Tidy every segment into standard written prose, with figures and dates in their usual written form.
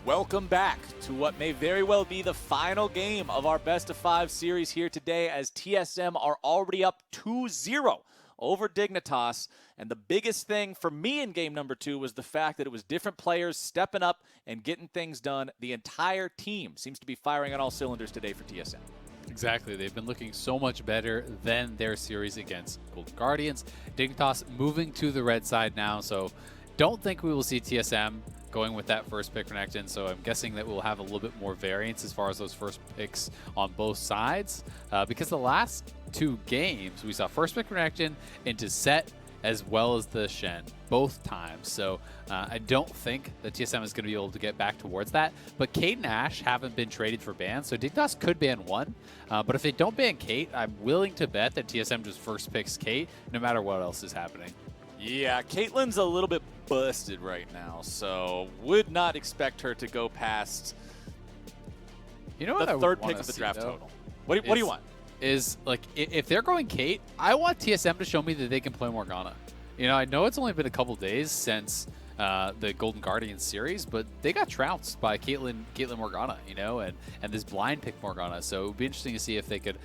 Welcome back to what may very well be the final game of our best of 5 series here today, as TSM are already up 2-0 over Dignitas. And the biggest thing for me in game number 2 was the fact that it was different players stepping up and getting things done. The entire team seems to be firing on all cylinders today for TSM. Exactly. They've been looking so much better than their series against Golden Guardians. Dignitas moving to the red side now, so don't think we will see TSM going with that first pick Renekton, so I'm guessing that we'll have a little bit more variance as far as those first picks on both sides, because the last 2 games we saw first pick Renekton into Set as well as the Shen both times, so I don't think that TSM is going to be able to get back towards that. But Kate and Ashe haven't been traded for bans, so Dignitas could ban one, but if they don't ban Kate, I'm willing to bet that TSM just first picks Kate no matter what else is happening. Yeah, Caitlyn's a little bit busted right now, so would not expect her to go past the third pick of the draft total. What do you want? Is, like, if they're going Kate, I want TSM to show me that they can play Morgana. I know it's only been a couple days since the Golden Guardians series, but they got trounced by Caitlyn Morgana, and this blind pick Morgana. So it would be interesting to see if they could,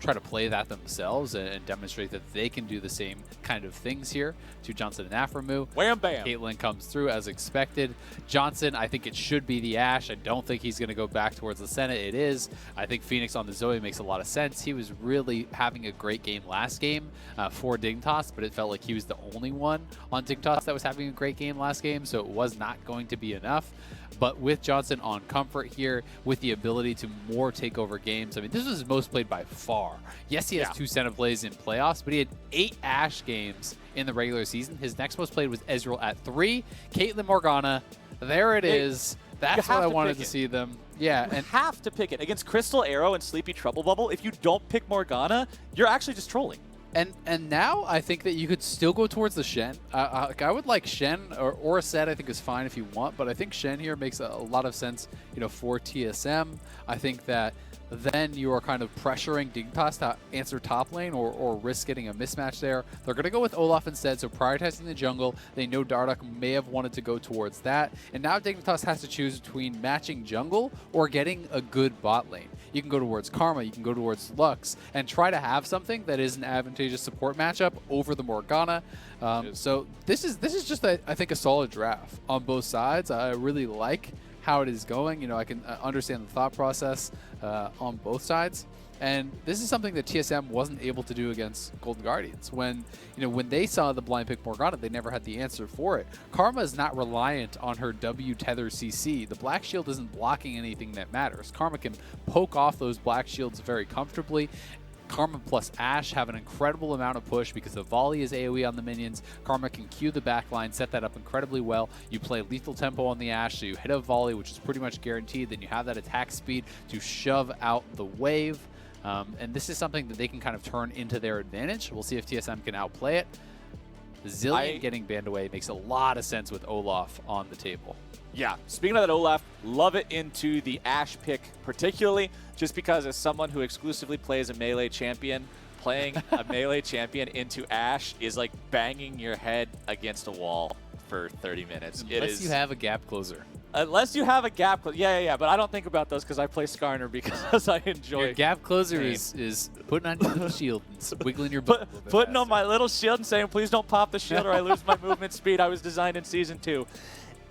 try to play that themselves and demonstrate that they can do the same kind of things here to Johnsun and aphromoo. Wham bam. Caitlyn comes through as expected. Johnsun, I think it should be the Ashe. I don't think he's going to go back towards the Senate. It is. I think Fenix on the Zoe makes a lot of sense. He was really having a great game last game for Dignitas, but it felt like he was the only one on Dignitas that was having a great game last game, so it was not going to be enough. But with Johnsun on comfort here, with the ability to more take over games, I mean, this was his most played by far. Yes, he has 2 Senate plays in playoffs, but he had 8 Ashe games in the regular season. His next most played was Ezreal at 3. Caitlyn Morgana, there it is. That's what I wanted to see them. Yeah, and have to pick it. Against Crystal Arrow and Sleepy Trouble Bubble, if you don't pick Morgana, you're actually just trolling. And now I think that you could still go towards the Shen. I would like Shen or a Set. I think is fine if you want, but I think Shen here makes a lot of sense, for TSM. I think that then you are kind of pressuring Dignitas to answer top lane or risk getting a mismatch there. They're going to go with Olaf instead, so prioritizing the jungle. They know Dardoch may have wanted to go towards that, and now Dignitas has to choose between matching jungle or getting a good bot lane. You can go towards Karma, you can go towards Lux, and try to have something that is an advantageous support matchup over the Morgana. So this is just, I think, a solid draft on both sides. I really like how it is going. I can understand the thought process on both sides. And this is something that TSM wasn't able to do against Golden Guardians. When they saw the blind pick Morgana, they never had the answer for it. Karma is not reliant on her W tether CC. The black shield isn't blocking anything that matters. Karma can poke off those black shields very comfortably. Karma plus Ashe have an incredible amount of push because the volley is AoE on the minions. Karma can cue the backline, set that up incredibly well. You play lethal tempo on the Ashe, so you hit a volley, which is pretty much guaranteed. Then you have that attack speed to shove out the wave. And this is something that they can kind of turn into their advantage. We'll see if TSM can outplay it. Zillion getting banned away makes a lot of sense with Olaf on the table. Yeah, speaking of that Olaf, love it into the Ashe pick particularly, just because as someone who exclusively plays a melee champion, playing a melee champion into Ashe is like banging your head against a wall for 30 minutes. Unless you have a gap closer. Unless you have a gap closer. Yeah, but I don't think about those because I play Skarner because I enjoy your gap closer is putting on your little shield and wiggling your butt. Putting on my little shield and saying, please don't pop the shield or I lose my movement speed. I was designed in Season 2.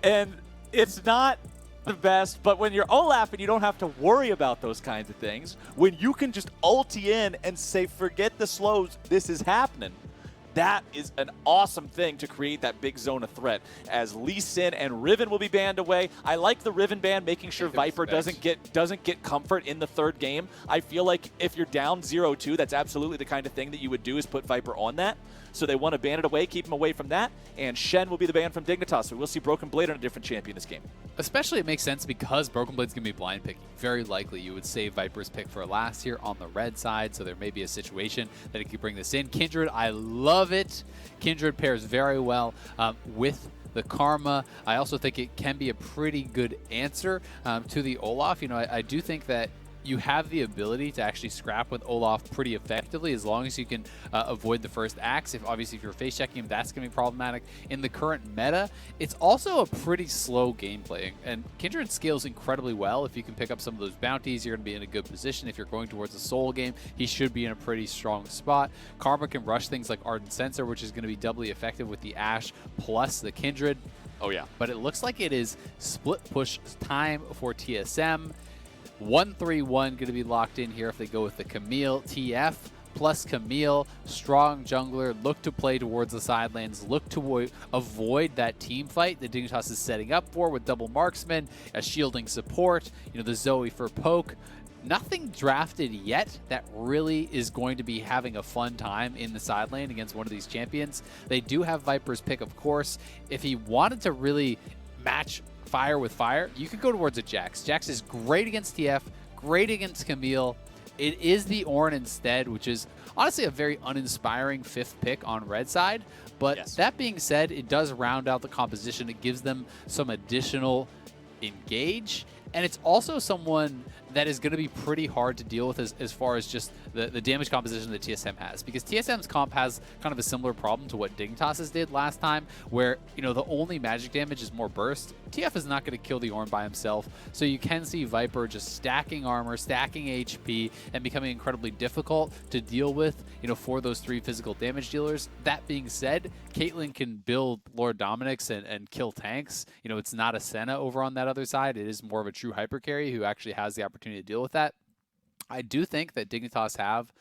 And it's not the best, but when you're Olaf and you don't have to worry about those kinds of things, when you can just ulti in and say, forget the slows, this is happening, that is an awesome thing to create that big zone of threat. As Lee Sin and Riven will be banned away. I like the Riven ban, making sure Viper doesn't get comfort in the third game. I feel like if you're down 0-2, that's absolutely the kind of thing that you would do is put Viper on that. So they want to ban it away, keep him away from that. And Shen will be the ban from Dignitas, so we'll see Broken Blade on a different champion this game. Especially it makes sense because Broken Blade's going to be blind picking. Very likely you would save Viper's pick for last here on the red side, so there may be a situation that he could bring this in. Kindred, I love it. Kindred pairs very well with the Karma. I also think it can be a pretty good answer to the Olaf. I do think that you have the ability to actually scrap with Olaf pretty effectively as long as you can avoid the first axe. Obviously if you're face checking him, that's going to be problematic. In the current meta, it's also a pretty slow gameplay, and Kindred scales incredibly well. If you can pick up some of those bounties, you're going to be in a good position. If you're going towards a soul game, he should be in a pretty strong spot. Karma can rush things like Ardent Sensor, which is going to be doubly effective with the Ashe plus the Kindred. Oh yeah. But it looks like it is split push time for TSM. 1-3-1 going to be locked in here if they go with the Camille. TF plus Camille, strong jungler, look to play towards the side lanes, look to avoid that team fight that Dignitas is setting up for with double marksman, a shielding support, the Zoe for poke. Nothing drafted yet that really is going to be having a fun time in the side lane against one of these champions. They do have Viper's pick, of course. If he wanted to really match fire with fire, you could go towards a Jax. Jax is great against TF, great against Camille. It is the Ornn instead, which is honestly a very uninspiring 5th pick on red side. But yes. That being said, it does round out the composition. It gives them some additional engage. And it's also someone that is going to be pretty hard to deal with as far as just the damage composition that TSM has. Because TSM's comp has kind of a similar problem to what Dignitas did last time, where, the only magic damage is more burst. TF is not going to kill the Ornn by himself, so you can see Viper just stacking armor, stacking HP, and becoming incredibly difficult to deal with, for those 3 physical damage dealers. That being said, Caitlyn can build Lord Dominix and kill tanks. It's not a Senna over on that other side. It is more of a true hyper carry who actually has the opportunity to deal with that. I do think that Dignitas have,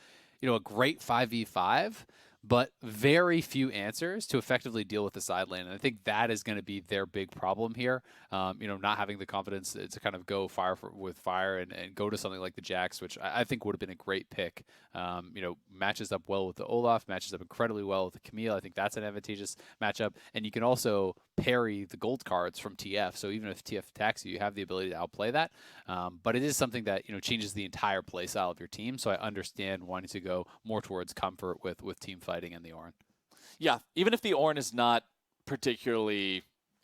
a great 5v5, but very few answers to effectively deal with the side lane. And I think that is going to be their big problem here. Not having the confidence to kind of go with fire and go to something like the Jax, which I think would have been a great pick. Matches up well with the Olaf, matches up incredibly well with the Camille. I think that's an advantageous matchup. And you can also parry the gold cards from TF. So even if TF attacks you, you have the ability to outplay that. But it is something that, changes the entire play style of your team. So I understand wanting to go more towards comfort with team fighting and the Ornn. Yeah, even if the Ornn is not particularly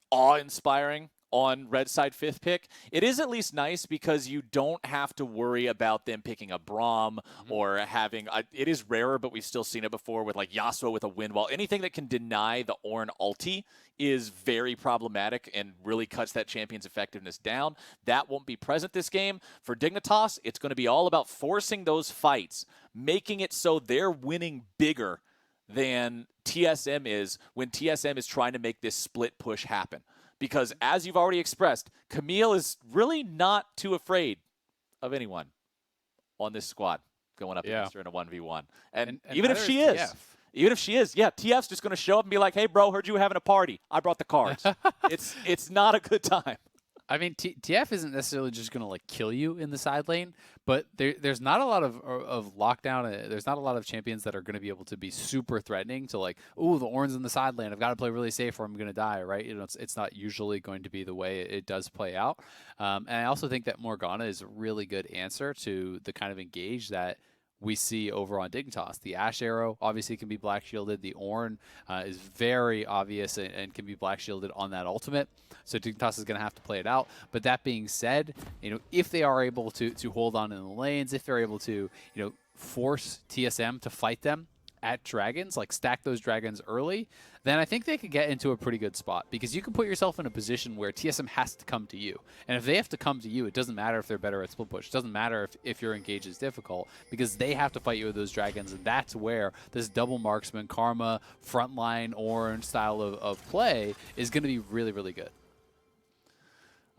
awe-inspiring on red side 5th pick, it is at least nice because you don't have to worry about them picking a Braum or having it is rarer, but we've still seen it before with like Yasuo with a wind wall. Anything that can deny the Ornn ulti is very problematic and really cuts that champion's effectiveness down. That won't be present this game. For Dignitas, it's going to be all about forcing those fights, making it so they're winning bigger than TSM is when TSM is trying to make this split push happen. Because as you've already expressed, Camille is really not too afraid of anyone on this squad going up against her in a 1v1. And even if she is, TF's just going to show up and be like, hey, bro, heard you were having a party. I brought the cards. It's not a good time. I mean, TF isn't necessarily just going to kill you in the side lane, but there's not a lot of lockdown. There's not a lot of champions that are going to be able to be super threatening to ooh, the Ornn's in the side lane. I've got to play really safe or I'm going to die, right? It's not usually going to be the way it does play out. And I also think that Morgana is a really good answer to the kind of engage that we see over on Dignitas. The Ashe arrow obviously can be black shielded. The Ornn is very obvious and can be black shielded on that ultimate. So Dignitas is going to have to play it out. But that being said, if they are able to hold on in the lanes, if they're able to, force TSM to fight them at dragons, stack those dragons early, then I think they could get into a pretty good spot because you can put yourself in a position where TSM has to come to you. And if they have to come to you, it doesn't matter if they're better at split push. It doesn't matter if your engage is difficult because they have to fight you with those dragons. And that's where this double marksman, Karma, frontline, Ornn style of play is going to be really, really good.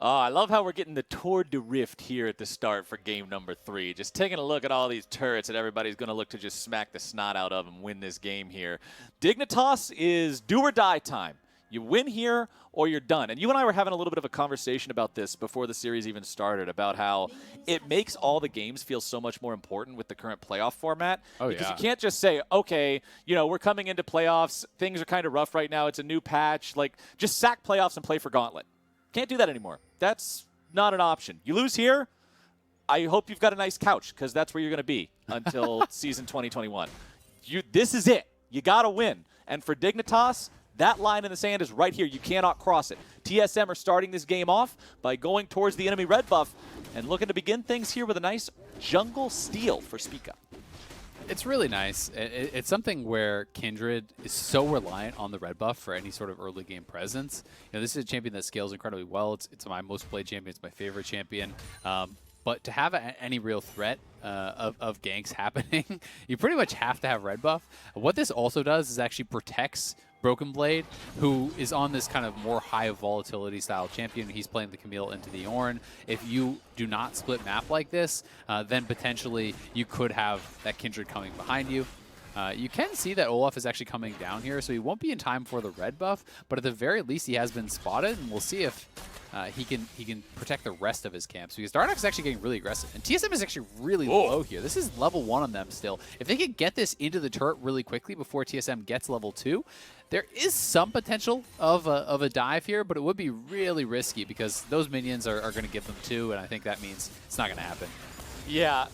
I love how we're getting the Tour de Rift here at the start for game number 3. Just taking a look at all these turrets that everybody's going to look to just smack the snot out of and win this game here. Dignitas is do or die time. You win here or you're done. And you and I were having a little bit of a conversation about this before the series even started, about how it makes all the games feel so much more important with the current playoff format. Because you can't just say, okay, we're coming into playoffs. Things are kind of rough right now. It's a new patch. Just sack playoffs and play for Gauntlet. Can't do that anymore. That's not an option. You lose here, I hope you've got a nice couch because that's where you're going to be until season 2021. This is it. You got to win. And for Dignitas, That line in the sand is right here. You cannot cross it. TSM are starting this game off by going towards the enemy red buff and looking to begin things here with a nice jungle steal for Spica. It's really nice. It's something where Kindred is so reliant on the red buff for any sort of early game presence. You know, this is a champion that scales incredibly well. It's my most played champion. It's my favorite champion. But to have any real threat of ganks happening, you pretty much have to have red buff. What this also does is actually protects Broken Blade, who is on this kind of more high volatility style champion. He's playing the Camille into the Ornn. If you do not split map like this, then potentially you could have that Kindred coming behind you. You can see that Olaf is actually coming down here, so he won't be in time for the red buff, but at the very least he has been spotted, and we'll see if he can protect the rest of his camps, because Dardoch is actually getting really aggressive. And TSM is actually really low here. This is level 1 on them still. If they could get this into the turret really quickly before TSM gets level 2, there is some potential of a dive here, but it would be really risky because those minions are going to give them 2, and I think that means it's not going to happen. Yeah.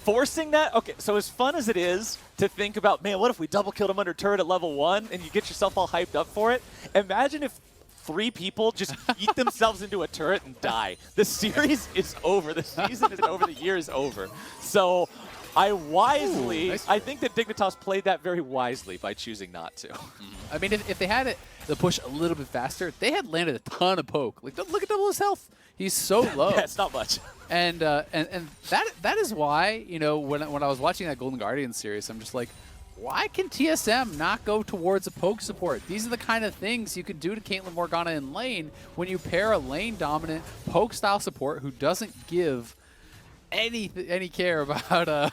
Forcing that? Okay, so as fun as it is to think about, man, what if we double killed him under turret at level 1 and you get yourself all hyped up for it? Imagine if 3 people just eat themselves into a turret and die. The series is over. The season is over. The year is over. So I think that Dignitas played that very wisely by choosing not to. I mean, if they had the push a little bit faster, they had landed a ton of poke. Like, look at double his health. He's so low. Yeah, it's not much. And that is why, you know, when I was watching that Golden Guardian series, I'm just like, why can TSM not go towards a poke support? These are the kind of things you can do to Caitlyn, Morgana in lane when you pair a lane-dominant poke-style support who doesn't give any care about the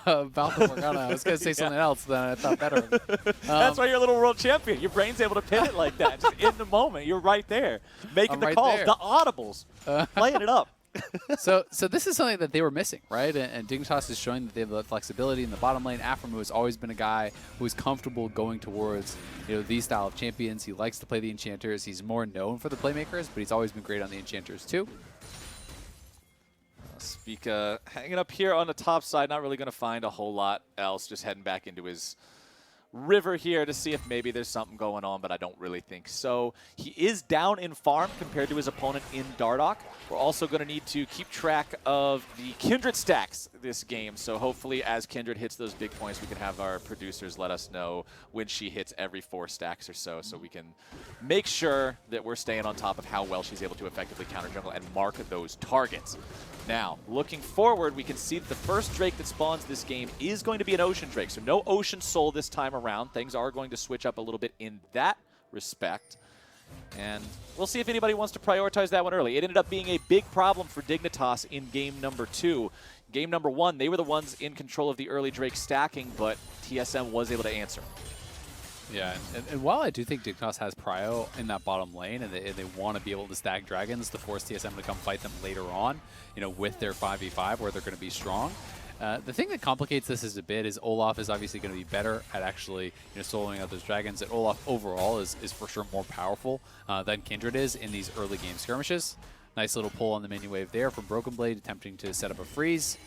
Morgana. I was going to say something else, then I thought better of it. That's why you're a little world champion. Your brain's able to pivot like that. Just in the moment, you're right there. Making the calls, the audibles, playing it up. So this is something that they were missing, right? And Dignitas is showing that they have the flexibility in the bottom lane. aphromoo has always been a guy who's comfortable going towards, you know, these style of champions. He likes to play the enchanters. He's more known for the playmakers, but he's always been great on the enchanters too. Spica hanging up here on the top side, not really going to find a whole lot else, just heading back into his river here to see if maybe there's something going on, but I don't really think so. He is down in farm compared to his opponent in Dardoch. We're also going to need to keep track of the Kindred stacks this game, so hopefully as Kindred hits those big points, we can have our producers let us know when she hits every 4 stacks or so we can make sure that we're staying on top of how well she's able to effectively counter jungle and mark those targets. Now, looking forward, we can see that the first Drake that spawns this game is going to be an Ocean Drake. So no Ocean Soul this time around. Things are going to switch up a little bit in that respect. And we'll see if anybody wants to prioritize that one early. It ended up being a big problem for Dignitas in game number 2. Game number 1, they were the ones in control of the early Drake stacking, but TSM was able to answer. Yeah, and while I do think Dignitas has prio in that bottom lane, and they want to be able to stack dragons to force TSM to come fight them later on, you know, with their 5v5 where they're going to be strong. The thing that complicates this is a bit is Olaf is obviously going to be better at actually, you know, soloing out those dragons. And Olaf overall is for sure more powerful than Kindred is in these early game skirmishes. Nice little pull on the minion wave there from Broken Blade, attempting to set up a freeze.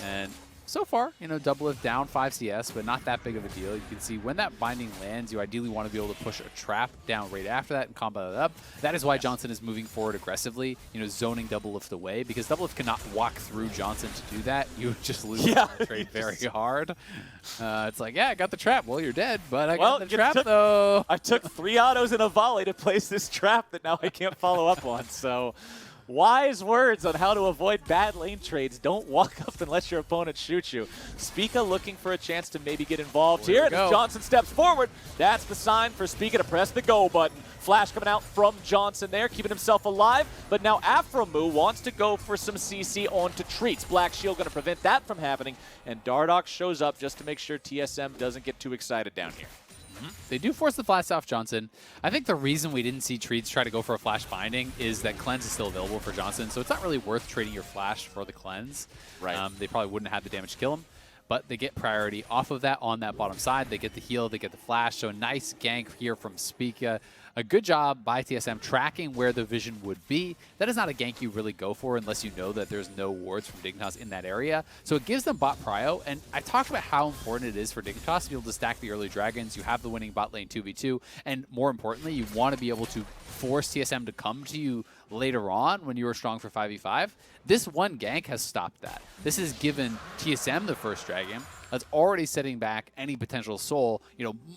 And so far, you know, Doublelift down 5 CS, but not that big of a deal. You can see when that binding lands, you ideally want to be able to push a trap down right after that and combo it up. That is why Johnsun is moving forward aggressively, you know, zoning Doublelift away, because Doublelift cannot walk through Johnsun to do that. You would just lose the trade very hard. It's like, yeah, I got the trap. Well, you're dead, but I got the trap, though. I took 3 autos and a volley to place this trap that now I can't follow up on, so... Wise words on how to avoid bad lane trades. Don't walk up unless your opponent shoots you. Spica looking for a chance to maybe get involved here. As Johnsun steps forward, that's the sign for Spica to press the go button. Flash coming out from Johnsun there, keeping himself alive. But now aphromoo wants to go for some CC onto Treatz. Black Shield going to prevent that from happening. And Dardoch shows up just to make sure TSM doesn't get too excited down here. They do force the flash off Johnsun. I think the reason we didn't see Treatz try to go for a flash binding is that cleanse is still available for Johnsun, so it's not really worth trading your flash for the cleanse. Right. They probably wouldn't have the damage to kill him, but they get priority off of that on that bottom side. They get the heal, they get the flash, so a nice gank here from Spica. a good job by TSM tracking where the vision would be. That is not a gank you really go for unless you know that there's no wards from Dignitas in that area. So it gives them bot prio, and I talked about how important it is for Dignitas to be able to stack the early dragons. You have the winning bot lane 2v2, and more importantly, you want to be able to force TSM to come to you later on when you are strong for 5v5. This one gank has stopped that. This has given TSM the first dragon. That's already setting back any potential soul,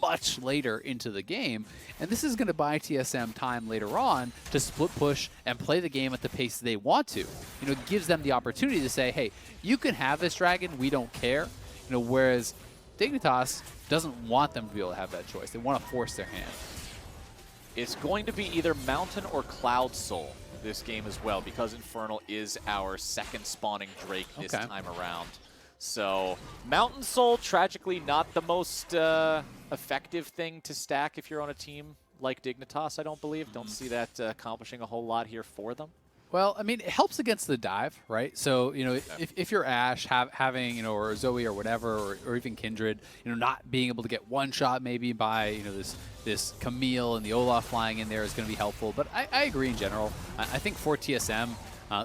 much later into the game. And this is going to buy TSM time later on to split push and play the game at the pace they want to. It gives them the opportunity to say, hey, you can have this dragon, we don't care. Whereas Dignitas doesn't want them to be able to have that choice. They want to force their hand. It's going to be either Mountain or Cloud Soul this game as well, because Infernal is our second spawning Drake this time around. So Mountain Soul, tragically not the most effective thing to stack if you're on a team like Dignitas, I don't believe. Don't see that accomplishing a whole lot here for them. Well, I mean, it helps against the dive, right? So, if you're Ashe, having, or Zoe or whatever, or even Kindred, not being able to get one shot maybe by, this Camille and the Olaf flying in there is going to be helpful. But I agree in general. I think for TSM,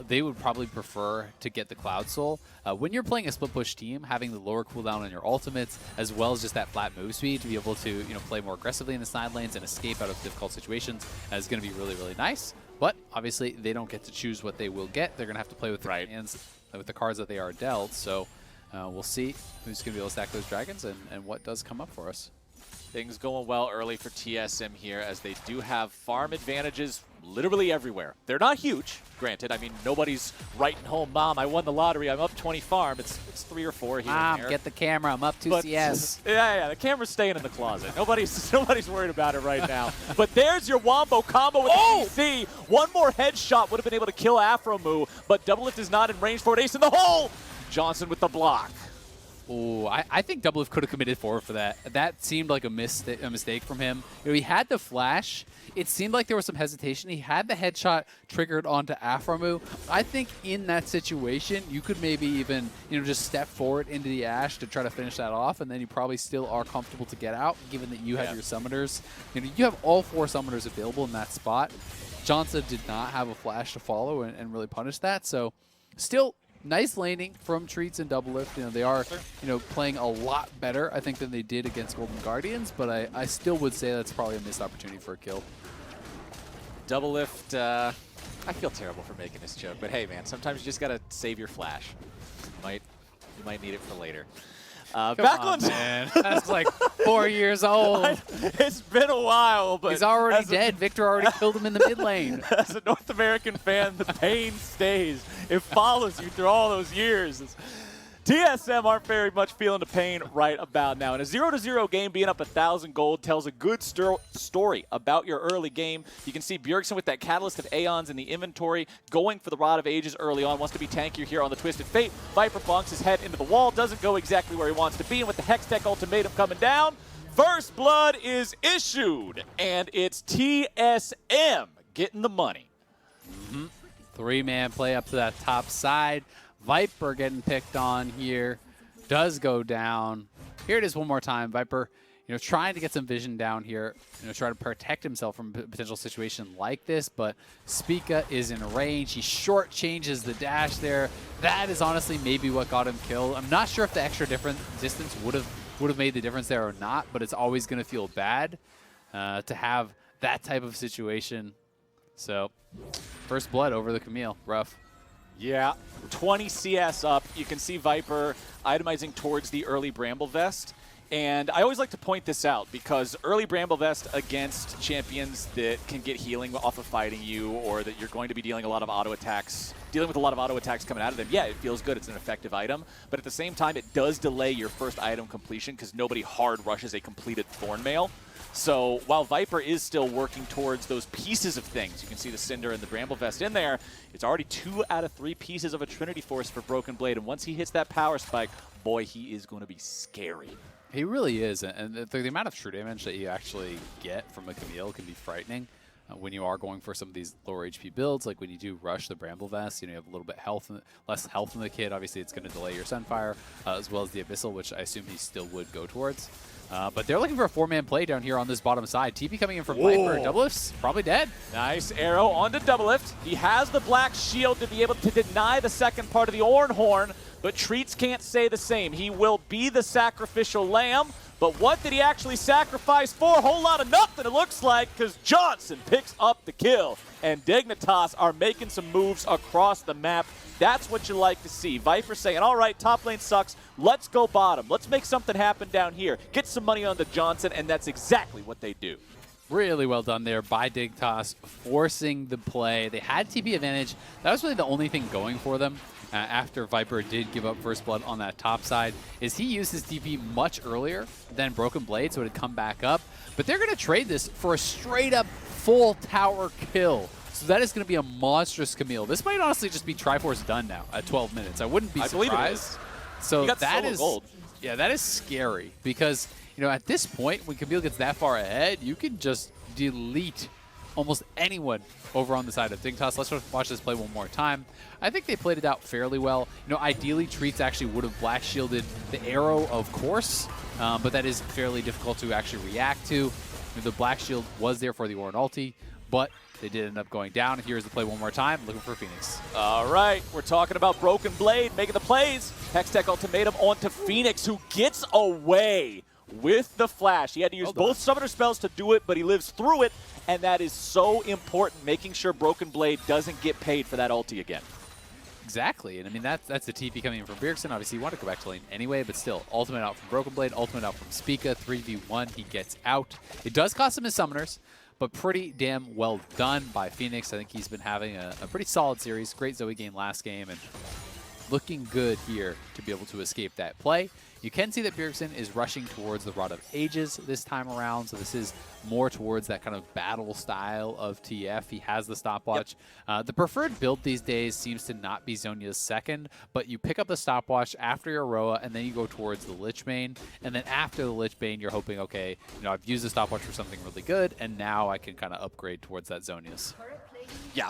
they would probably prefer to get the Cloud Soul. When you're playing a split push team, having the lower cooldown on your ultimates, as well as just that flat move speed to be able to play more aggressively in the side lanes and escape out of difficult situations is going to be really, really nice. But obviously, they don't get to choose what they will get. They're going to have to play with the hands, with the cards that they are dealt. So we'll see who's going to be able to stack those dragons and what does come up for us. Things going well early for TSM here, as they do have farm advantages literally everywhere. They're not huge, granted. I mean, nobody's writing home, Mom, I won the lottery, I'm up 20 farm. It's 3 or 4 here Mom, and there. get the camera, I'm up 2 CS. Yeah, the camera's staying in the closet. Nobody's worried about it right now. But there's your Wombo combo with the DC. One more headshot would have been able to kill aphromoo, but Doublelift is not in range for it. Ace in the hole! Johnsun with the block. Oh, I think Doublelift could have committed forward for that. That seemed like a mistake from him. He had the flash. It seemed like there was some hesitation. He had the headshot triggered onto aphromoo. I think in that situation, you could maybe even just step forward into the Ashe to try to finish that off, and then you probably still are comfortable to get out, given that you have your summoners. You have all 4 summoners available in that spot. Johnsun did not have a flash to follow and really punish that. So still nice laning from Treatz and Doublelift. They are, playing a lot better, I think, than they did against Golden Guardians, but I still would say that's probably a missed opportunity for a kill. Doublelift, I feel terrible for making this joke, but hey, man, sometimes you just gotta save your flash. You might need it for later. Back on, man. That's like 4 years old. It's been a while, but he's already dead. Victor already killed him in the mid lane. As a North American fan, the pain stays. It follows you through all those years. TSM aren't very much feeling the pain right about now. And a 0-0 game being up 1,000 gold tells a good story about your early game. You can see Bjergsen with that Catalyst of Aeons in the inventory, going for the Rod of Ages early on, wants to be tankier here on the Twisted Fate. Viper bonks his head into the wall, doesn't go exactly where he wants to be, and with the Hex Tech ultimatum coming down, first blood is issued, and it's TSM getting the money. 3-man play up to that top side. Viper getting picked on here. Does go down. Here it is one more time. Viper, trying to get some vision down here. Try to protect himself from a potential situation like this, but Spica is in range. He short changes the dash there. That is honestly maybe what got him killed. I'm not sure if the extra distance would have made the difference there or not, but it's always going to feel bad to have that type of situation. So, first blood over the Camille. Rough. Yeah, 20 CS up. You can see Viper itemizing towards the early Bramble Vest. And I always like to point this out because early Bramble Vest against champions that can get healing off of fighting you, or that you're going to be dealing with a lot of auto attacks coming out of them. Yeah, it feels good. It's an effective item. But at the same time, it does delay your first item completion because nobody hard rushes a completed Thornmail. So while Viper is still working towards those pieces of things, you can see the Cinder and the Bramble Vest in there, it's already 2 out of 3 pieces of a Trinity Force for Broken Blade. And once he hits that power spike, boy, he is going to be scary. He really is. And the amount of true damage that you actually get from a Camille can be frightening. when you are going for some of these lower HP builds, like when you do rush the Bramble Vest, you know, you have a little bit less health in the kit. Obviously, it's going to delay your Sunfire, as well as the Abyssal, which I assume he still would go towards. But they're looking for a 4-man play down here on this bottom side. TP coming in from VIPR. Doublelift's probably dead. Nice arrow onto Doublelift. He has the black shield to be able to deny the second part of the Ornn horn, but Treatz can't say the same. He will be the sacrificial lamb, but what did he actually sacrifice for? A whole lot of nothing, it looks like, because Johnsun picks up the kill, and Dignitas are making some moves across the map. That's what you like to see. VIPR saying, all right, top lane sucks. Let's go bottom. Let's make something happen down here. Get some money on the Johnsun, and that's exactly what they do. Really well done there by Dignitas, forcing the play. They had TP advantage. That was really the only thing going for them after VIPR did give up first blood on that top side, is he used his TP much earlier than Broken Blade, so it had come back up. But they're going to trade this for a straight-up full tower kill. So that is going to be a monstrous Camille. This might honestly just be Triforce done now at 12 minutes. I wouldn't be surprised. Believe it is. So that is gold. Yeah, that is scary because, you know, at this point when Camille gets that far ahead, you can just delete almost anyone over on the side of Dignitas. Let's watch this play one more time. I think they played it out fairly well. You know, ideally Treatz actually would have black shielded the arrow, of course, but that is fairly difficult to actually react to. I mean, the black shield was there for the Ornn ulti, but they did end up going down. Here's the play one more time, looking for Fenix. All right, we're talking about Broken Blade making the plays. Hextech ultimatum onto Fenix, who gets away with the flash. He had to use both summoner spells to do it, but he lives through it, and that is so important, making sure Broken Blade doesn't get paid for that ulti again. Exactly, and I mean, that's the TP coming in from Bjergsen. Obviously, you want to go back to lane anyway, but still, ultimate out from Broken Blade, ultimate out from Spica, 3v1, he gets out. It does cost him his summoners, but pretty damn well done by Fenix. I think he's been having a pretty solid series. Great Zoe game last game, and looking good here to be able to escape that play. You can see that Bjergsen is rushing towards the Rod of Ages this time around, so this is more towards that kind of battle style of TF. He has the stopwatch. Yep. The preferred build these days seems to not be Zhonya's second, but you pick up the stopwatch after your Roa, and then you go towards the Lich Bane, and then after the Lich Bane, you're hoping, okay, you know, I've used the stopwatch for something really good, and now I can kind of upgrade towards that Zhonya's. Yeah,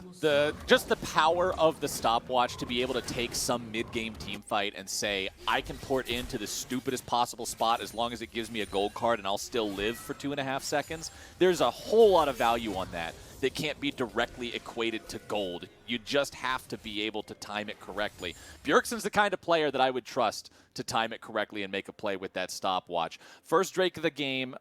just the power of the stopwatch to be able to take some mid-game team fight and say, I can port into the stupidest possible spot as long as it gives me a gold card and I'll still live for 2.5 seconds. There's a whole lot of value on that can't be directly equated to gold. You just have to be able to time it correctly. Bjergsen's the kind of player that I would trust to time it correctly and make a play with that stopwatch. First Drake of the game,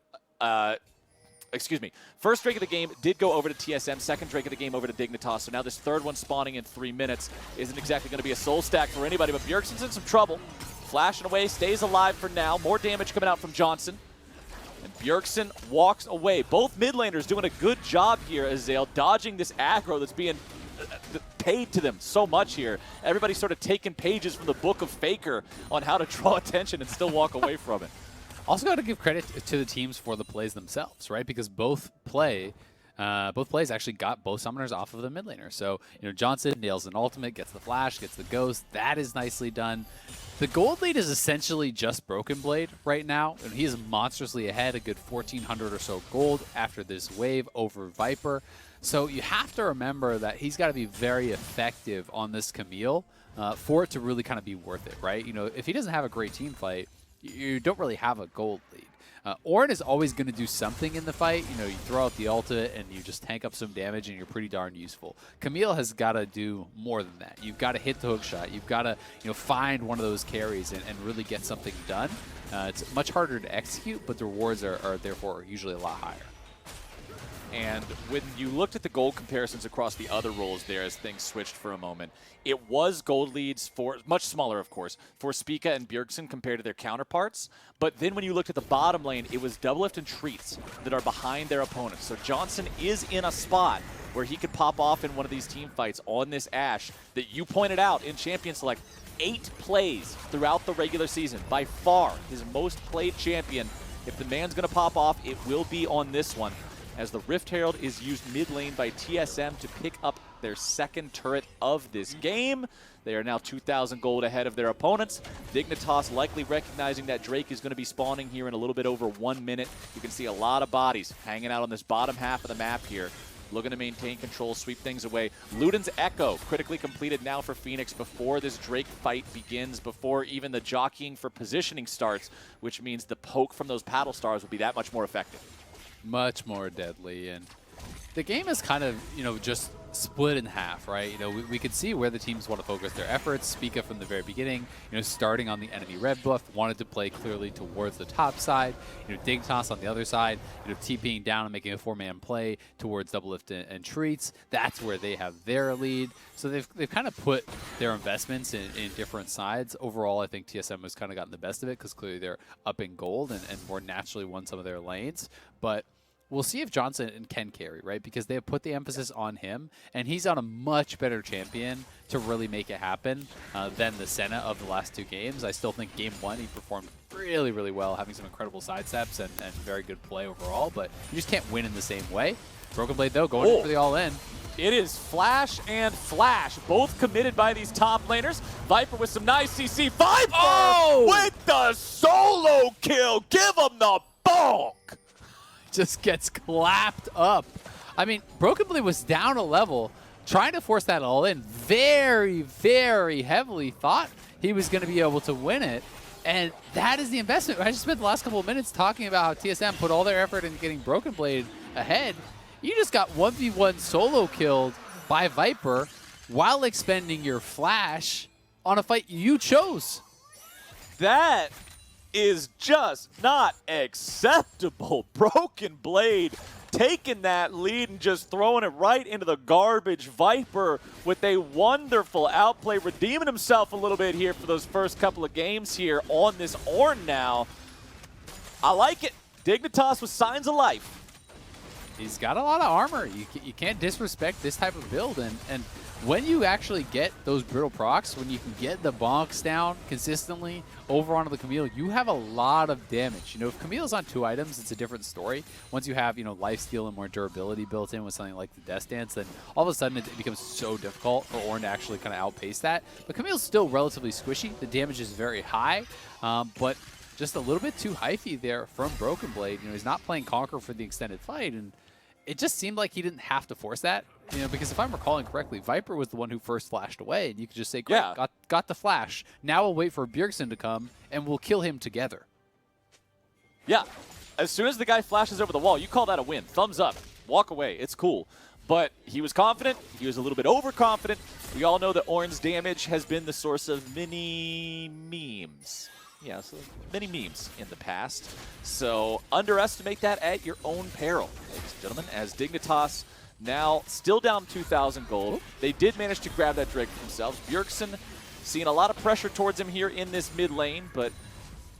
first Drake of the game did go over to TSM, second Drake of the game over to Dignitas, so now this third one spawning in 3 minutes isn't exactly going to be a soul stack for anybody, but Bjergsen's in some trouble. Flashing away, stays alive for now. More damage coming out from Johnsun. And Bjergsen walks away. Both mid laners doing a good job here, Azale, dodging this aggro that's being paid to them so much here. Everybody's sort of taking pages from the book of FLICKR on how to draw attention and still walk away from it. Also got to give credit to the teams for the plays themselves, right? Because both plays actually got both summoners off of the mid laner. So, you know, Johnsun nails an ultimate, gets the flash, gets the ghost. That is nicely done. The gold lead is essentially just Broken Blade right now, and he is monstrously ahead, a good 1,400 or so gold after this wave over VIPR. So you have to remember that he's got to be very effective on this Camille for it to really kind of be worth it, right? You know, if he doesn't have a great team fight, you don't really have a gold lead. Ornn is always going to do something in the fight. You know, you throw out the ultimate and you just tank up some damage and you're pretty darn useful. Camille has got to do more than that. You've got to hit the hook shot. You've got to, you know, find one of those carries and really get something done. It's much harder to execute, but the rewards are therefore usually a lot higher. And when you looked at the gold comparisons across the other roles there as things switched for a moment, it was gold leads for, much smaller of course, for Spica and Bjergsen compared to their counterparts. But then when you looked at the bottom lane, it was Doublelift and Treatz that are behind their opponents. So Johnsun is in a spot where he could pop off in one of these team fights on this Ashe that you pointed out in Champion Select. 8 plays throughout the regular season. By far his most played champion. If the man's going to pop off, it will be on this one, as the Rift Herald is used mid lane by TSM to pick up their second turret of this game. They are now 2,000 gold ahead of their opponents. Dignitas likely recognizing that Drake is going to be spawning here in a little bit over 1 minute. You can see a lot of bodies hanging out on this bottom half of the map here. looking to maintain control, sweep things away. Luden's Echo critically completed now for Fenix before this Drake fight begins, before even the jockeying for positioning starts, which means the poke from those paddle stars will be that much more effective. Much more deadly. And the game is kind of, just split in half, right? We could see where the teams want to focus their efforts. Spica from the very beginning, starting on the enemy red buff, wanted to play clearly towards the top side. Dignitas on the other side, TPing down and making a 4-man play towards Doublelift and Treatz. That's where they have their lead. So they've kind of put their investments in different sides. Overall, I think TSM has kind of gotten the best of it because clearly they're up in gold and more naturally won some of their lanes. But we'll see if Johnsun can carry, right? Because they have put the emphasis on him, and he's on a much better champion to really make it happen than the Senna of the last 2 games. I still think game 1 he performed really, really well, having some incredible sidesteps and very good play overall, but you just can't win in the same way. Broken Blade, though, going in for the all-in. It is Flash and Flash, both committed by these top laners. Viper with some nice CC. Viper with the solo kill. Give him the bonk. Just gets clapped up. I mean, Broken Blade was down a level, trying to force that all in. Very, very heavily thought he was going to be able to win it. And that is the investment. I just spent the last couple of minutes talking about how TSM put all their effort into getting Broken Blade ahead. You just got 1v1 solo killed by Viper while expending your flash on a fight you chose. That is just not acceptable. Broken Blade taking that lead and just throwing it right into the garbage. Viper with a wonderful outplay, redeeming himself a little bit here for those first couple of games here on this Ornn now. I like it. Dignitas with signs of life. He's got a lot of armor. You can't disrespect this type of build. And when you actually get those brittle procs, when you can get the bonks down consistently over onto the Camille, you have a lot of damage. If Camille's on 2 items, it's a different story. Once you have, lifesteal and more durability built in with something like the Death Dance, then all of a sudden it becomes so difficult for Ornn to actually kind of outpace that. But Camille's still relatively squishy. The damage is very high, but just a little bit too hyphy there from Broken Blade. He's not playing Conquer for the extended fight, and it just seemed like he didn't have to force that, because if I'm recalling correctly, Viper was the one who first flashed away, and you could just say, great, yeah, got the flash. Now we'll wait for Bjergsen to come, and we'll kill him together. Yeah, as soon as the guy flashes over the wall, you call that a win. Thumbs up, walk away, it's cool. But he was confident, he was a little bit overconfident. We all know that Ornn's damage has been the source of many memes. Yeah, so many memes in the past. So underestimate that at your own peril, ladies and gentlemen, as Dignitas now still down 2,000 gold. They did manage to grab that Drake for themselves. Bjergsen seeing a lot of pressure towards him here in this mid lane, but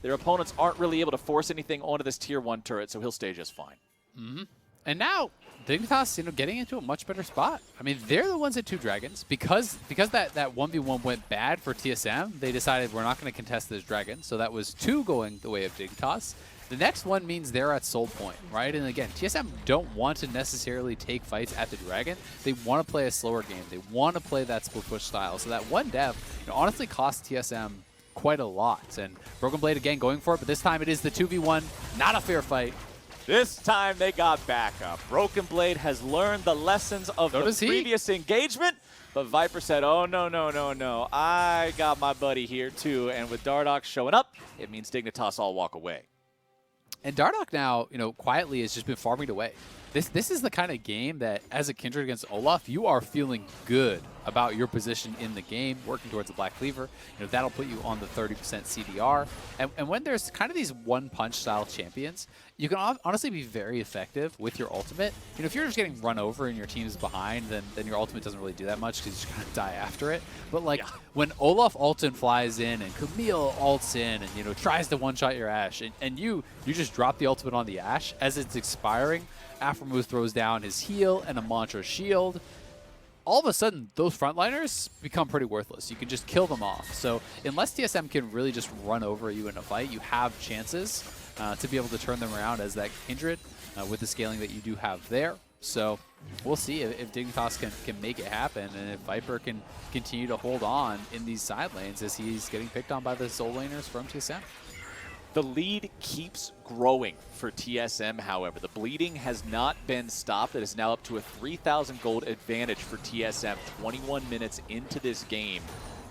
their opponents aren't really able to force anything onto this tier 1 turret, so he'll stay just fine. Mm-hmm. And now Dignitas, getting into a much better spot. I mean, they're the ones at 2 dragons. Because that 1v1 went bad for TSM, they decided we're not going to contest this dragon. So that was 2 going the way of Dignitas. The next one means they're at soul point, right? And again, TSM don't want to necessarily take fights at the dragon. They want to play a slower game. They want to play that split push style. So that 1 death honestly costs TSM quite a lot. And Broken Blade again going for it, but this time it is the 2v1. Not a fair fight. This time they got backup. Broken Blade has learned the lessons of the previous engagement, but Viper said, oh, no, no, no, no. I got my buddy here too, and with Dardoch showing up, it means Dignitas all walk away. And Dardoch now, quietly has just been farming away. This is the kind of game that, as a Kindred against Olaf, you are feeling good about your position in the game, working towards the Black Cleaver. That'll put you on the 30% CDR. And when there's kind of these one-punch style champions, you can honestly be very effective with your ultimate. If you're just getting run over and your team is behind, then your ultimate doesn't really do that much because you just kind of die after it. But when Olaf ults and flies in and Camille ults in and tries to one-shot your Ashe, and you just drop the ultimate on the Ashe as it's expiring, aphromoo throws down his heal and a mantra shield. All of a sudden, those frontliners become pretty worthless. You can just kill them off. So unless TSM can really just run over you in a fight, you have chances to be able to turn them around as that Kindred with the scaling that you do have there. So we'll see if Dignitas can make it happen and if Viper can continue to hold on in these side lanes as he's getting picked on by the soul laners from TSM. The lead keeps growing for TSM, however. The bleeding has not been stopped. It is now up to a 3,000 gold advantage for TSM 21 minutes into this game.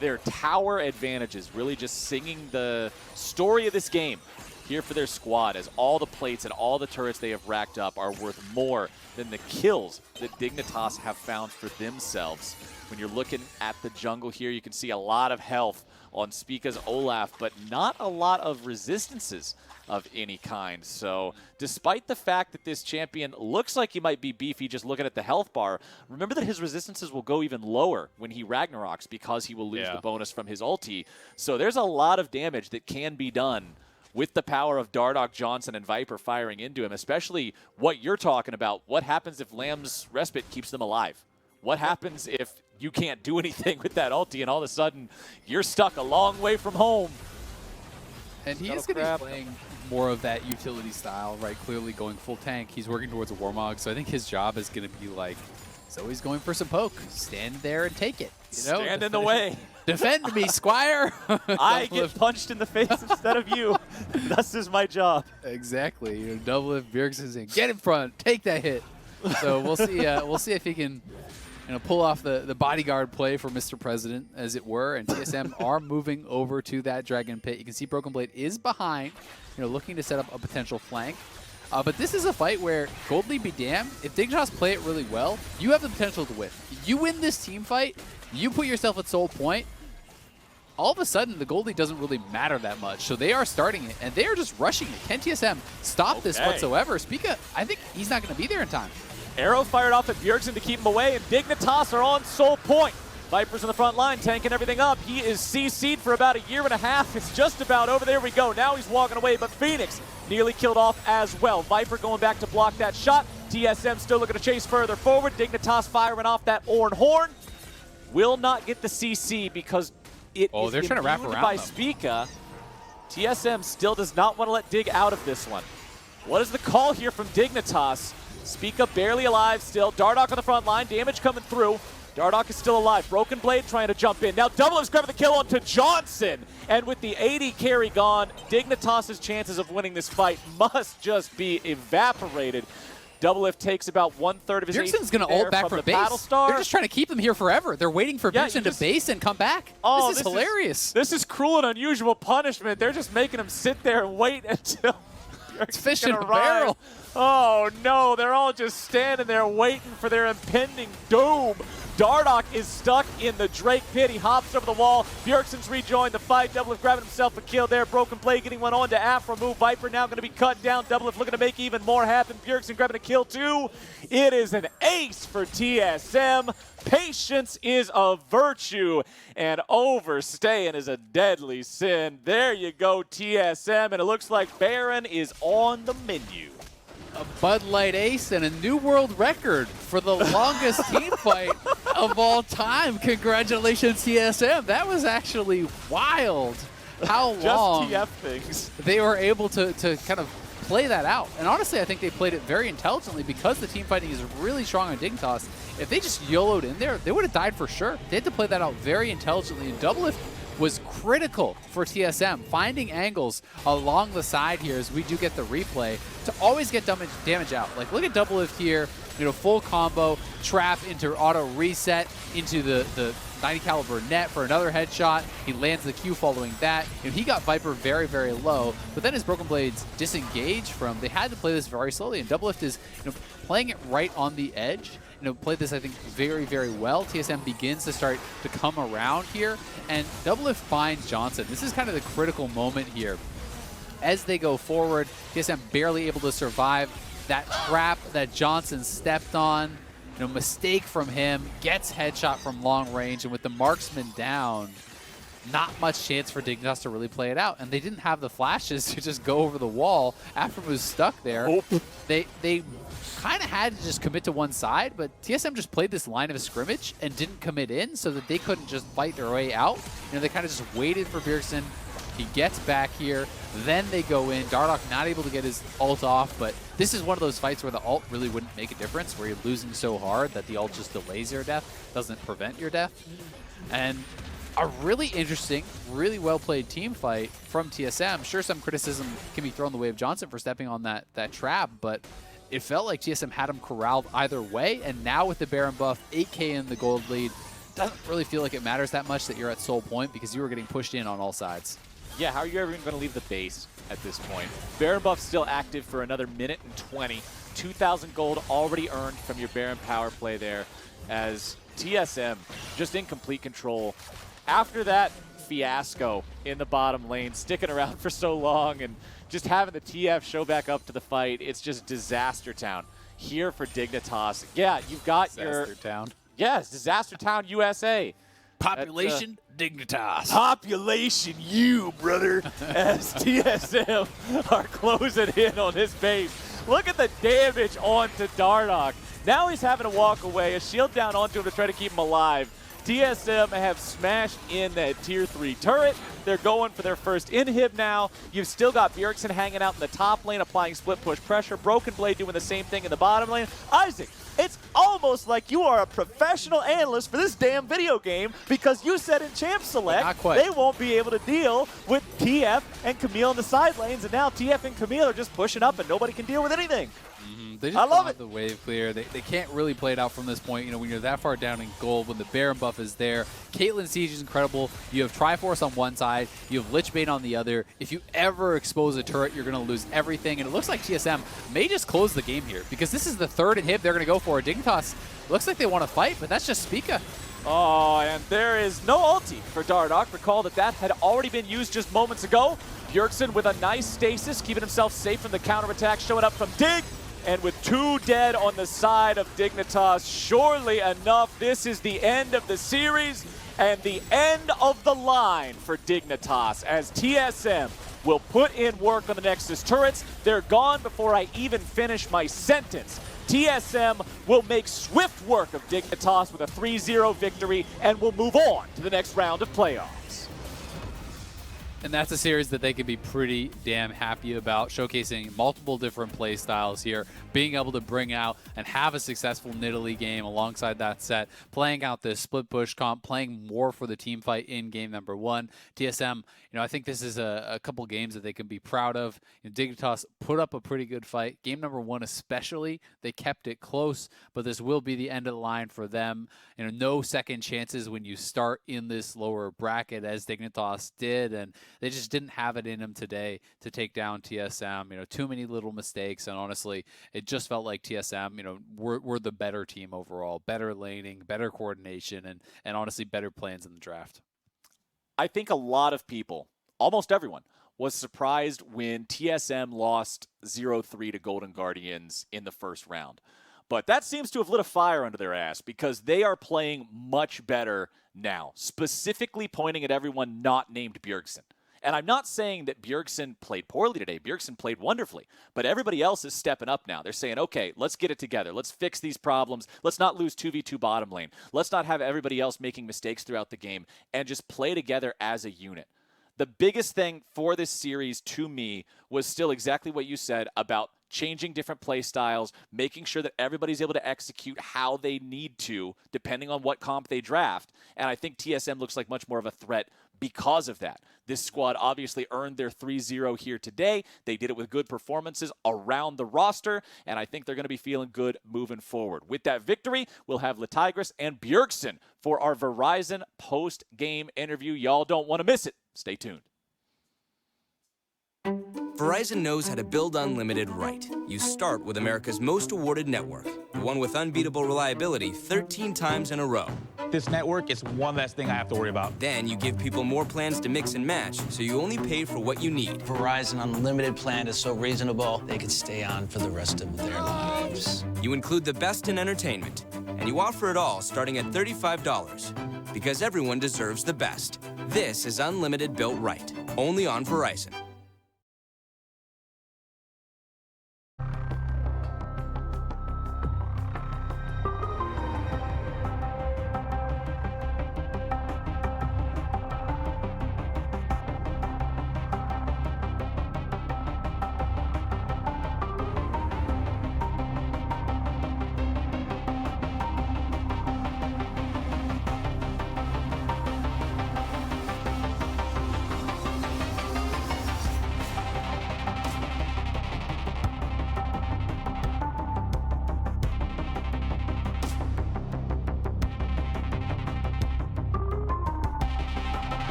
Their tower advantage is really just singing the story of this game here for their squad, as all the plates and all the turrets they have racked up are worth more than the kills that Dignitas have found for themselves. When you're looking at the jungle here, you can see a lot of health on Spica's Olaf, but not a lot of resistances of any kind. So despite the fact that this champion looks like he might be beefy just looking at the health bar, remember that his resistances will go even lower when he Ragnaroks, because he will lose the bonus from his ulti. So there's a lot of damage that can be done with the power of Dardoch, Johnsun, and Viper firing into him, especially what you're talking about. What happens if Lamb's Respite keeps them alive? What happens if you can't do anything with that ulti and all of a sudden you're stuck a long way from home? And he is going to be playing more of that utility style, right? Clearly going full tank. He's working towards a Warmog, so I think his job is going to be like, so he's going for some poke. Stand there and take it. You know? Stand in the way. Defend me, Squire. I get punched in the face instead of you. Thus is my job. Exactly. You know, Doublelift, Bjergsen saying, get in front, take that hit. So we'll see. We'll see if he can, pull off the bodyguard play for Mr. President, as it were. And TSM are moving over to that Dragon Pit. You can see Broken Blade is behind, looking to set up a potential flank. But this is a fight where, gold lead be damned, if Dignitas play it really well, you have the potential to win. You win this team fight, you put yourself at soul point, all of a sudden the gold lead doesn't really matter that much. So they are starting it, and they are just rushing it. Can TSM stop this whatsoever? Spica, I think he's not going to be there in time. Arrow fired off at Bjergsen to keep him away, and Dignitas are on soul point. Viper's in the front line, tanking everything up. He is CC'd for about a year and a half. It's just about over. There we go. Now he's walking away, but Fenix nearly killed off as well. Viper going back to block that shot. TSM still looking to chase further forward. Dignitas firing off that Ornn horn. Will not get the CC because it is they're trying to wrap around by them. Spica. TSM still does not want to let Dig out of this one. What is the call here from Dignitas? Spica barely alive still. Dardoch on the front line. Damage coming through. Dardoch is still alive. Broken Blade trying to jump in. Now Doublelift's grabbing the kill onto Johnsun. And with the 80 carry gone, Dignitas' chances of winning this fight must just be evaporated. Doublelift takes about 1/3 of his HP. Bjergsen's going to ult back from for the base. Battlestar. They're just trying to keep them here forever. They're waiting for Bjergsen to base and come back. Oh, this is hilarious. This is cruel and unusual punishment. They're just making him sit there and wait until it's fish in a barrel. Oh no, they're all just standing there waiting for their impending doom. Dardoch is stuck in the Drake pit. He hops over the wall. Bjergsen's rejoined the fight. Doublelift grabbing himself a kill there. Broken Blade getting one on to aphromoo. Viper now going to be cut down. Doublelift looking to make even more happen. Bjergsen grabbing a kill too. It is an ace for TSM. Patience is a virtue, and overstaying is a deadly sin. There you go, TSM, and it looks like Baron is on the menu. A Bud Light ace and a new world record for the longest team fight of all time. Congratulations, TSM. That was actually wild. How long Just TF things. they were able to kind of play that out. And honestly, I think they played it very intelligently because the team fighting is really strong on Dignitas. If they just YOLO'd in there, they would have died for sure. They had to play that out very intelligently. And Doublelift was critical for TSM, finding angles along the side here as we do get the replay to always get damage out. Like, look at Doublelift here, full combo, trap into auto reset, into the 90 caliber net for another headshot. He lands the Q following that. He got Viper very, very low, but then his Broken Blades disengage from, they had to play this very slowly, and Doublelift is playing it right on the edge. Played this, I think, very, very well. TSM begins to start to come around here, and Doublelift finds Johnsun. This is kind of the critical moment here. As they go forward, TSM barely able to survive that trap that Johnsun stepped on. Mistake from him, gets headshot from long range, and with the marksman down, not much chance for Dignitas to really play it out. And they didn't have the flashes to just go over the wall. aphromoo was stuck there. Oh. They kind of had to just commit to one side, but TSM just played this line of scrimmage and didn't commit in so that they couldn't just fight their way out. They kind of just waited for Bjergsen. He gets back here, then they go in. Dardoch not able to get his ult off, but this is one of those fights where the ult really wouldn't make a difference, where you're losing so hard that the ult just delays your death, doesn't prevent your death. And a really interesting, really well-played team fight from TSM. Sure, some criticism can be thrown the way of Johnsun for stepping on that trap, but it felt like TSM had him corralled either way, and now with the Baron buff, 8K in the gold lead, doesn't really feel like it matters that much that you're at Soul Point because you were getting pushed in on all sides. Yeah, how are you ever even going to leave the base at this point? Baron buff still active for another minute and 20. 2,000 gold already earned from your Baron power play there as TSM just in complete control. After that fiasco in the bottom lane, sticking around for so long and just having the TF show back up to the fight, it's just disaster town here for Dignitas. Yeah, you've got Disaster town. Yes, Disaster Town, USA. Population Dignitas. Population you, brother, as TSM are closing in on his base. Look at the damage onto Dardoch. Now he's having to walk away, a shield down onto him to try to keep him alive. TSM have smashed in that tier 3 turret. They're going for their first inhib now. You've still got Bjergsen hanging out in the top lane, applying split push pressure. Broken Blade doing the same thing in the bottom lane. Isaac, it's almost like you are a professional analyst for this damn video game because you said in Champ Select they won't be able to deal with TF and Camille in the side lanes, and now TF and Camille are just pushing up and nobody can deal with anything. They just love it. The wave clear. They can't really play it out from this point. You know, when you're that far down in gold, when the Baron buff is there, Caitlyn Siege is incredible. You have Triforce on one side, you have Lich Bane on the other. If you ever expose a turret, you're going to lose everything. And it looks like TSM may just close the game here because this is the third inhib they're going to go for. Dignitas looks like they want to fight, but that's just Spica. Oh, and there is no ulti for Dardoch. Recall that had already been used just moments ago. Bjergsen with a nice stasis, keeping himself safe from the counterattack, showing up from Dig. And with 2 dead on the side of Dignitas, surely enough, this is the end of the series and the end of the line for Dignitas as TSM will put in work on the Nexus turrets. They're gone before I even finish my sentence. TSM will make swift work of Dignitas with a 3-0 victory and will move on to the next round of playoffs. And that's a series that they can be pretty damn happy about, showcasing multiple different play styles here, being able to bring out and have a successful Nidalee game alongside that set, playing out this split push comp, playing more for the team fight in game number 1. TSM, you know, I think this is a couple games that they can be proud of. You know, Dignitas put up a pretty good fight. Game number 1 especially, they kept it close, but this will be the end of the line for them. You know, no second chances when you start in this lower bracket as Dignitas did, and they just didn't have it in them today to take down TSM. You know, too many little mistakes, and honestly, it just felt like TSM, you know, were the better team overall. Better laning, better coordination, and honestly, better plans in the draft. I think a lot of people, almost everyone, was surprised when TSM lost 0-3 to Golden Guardians in the first round. But that seems to have lit a fire under their ass because they are playing much better now, specifically pointing at everyone not named Bjergsen. And I'm not saying that Bjergsen played poorly today. Bjergsen played wonderfully. But everybody else is stepping up now. They're saying, okay, let's get it together. Let's fix these problems. Let's not lose 2v2 bottom lane. Let's not have everybody else making mistakes throughout the game and just play together as a unit. The biggest thing for this series to me was still exactly what you said about changing different play styles, making sure that everybody's able to execute how they need to, depending on what comp they draft. And I think TSM looks like much more of a threat because of that. This squad obviously earned their 3-0 here today. They did it with good performances around the roster, and I think they're going to be feeling good moving forward. With that victory, we'll have Tigris and Bjergsen for our Verizon post-game interview. Y'all don't want to miss it. Stay tuned. Verizon knows how to build unlimited right. You start with America's most awarded network, the one with unbeatable reliability 13 times in a row. This network is one less thing I have to worry about. Then you give people more plans to mix and match, so you only pay for what you need. Verizon Unlimited plan is so reasonable, they could stay on for the rest of their lives. You include the best in entertainment, and you offer it all starting at $35. Because everyone deserves the best. This is Unlimited built right, only on Verizon.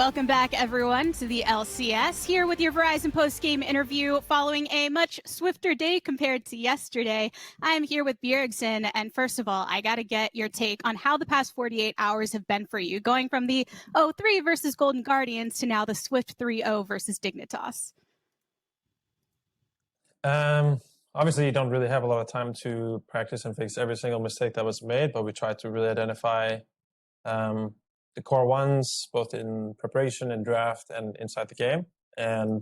Welcome back, everyone, to the LCS. Here with your Verizon post-game interview following a much swifter day compared to yesterday. I am here with Bjergsen, and first of all, I got to get your take on how the past 48 hours have been for you, going from the 0-3 versus Golden Guardians to now the swift 3-0 versus Dignitas. Obviously, you don't really have a lot of time to practice and fix every single mistake that was made, but we tried to really identify the core ones, both in preparation and draft and inside the game. And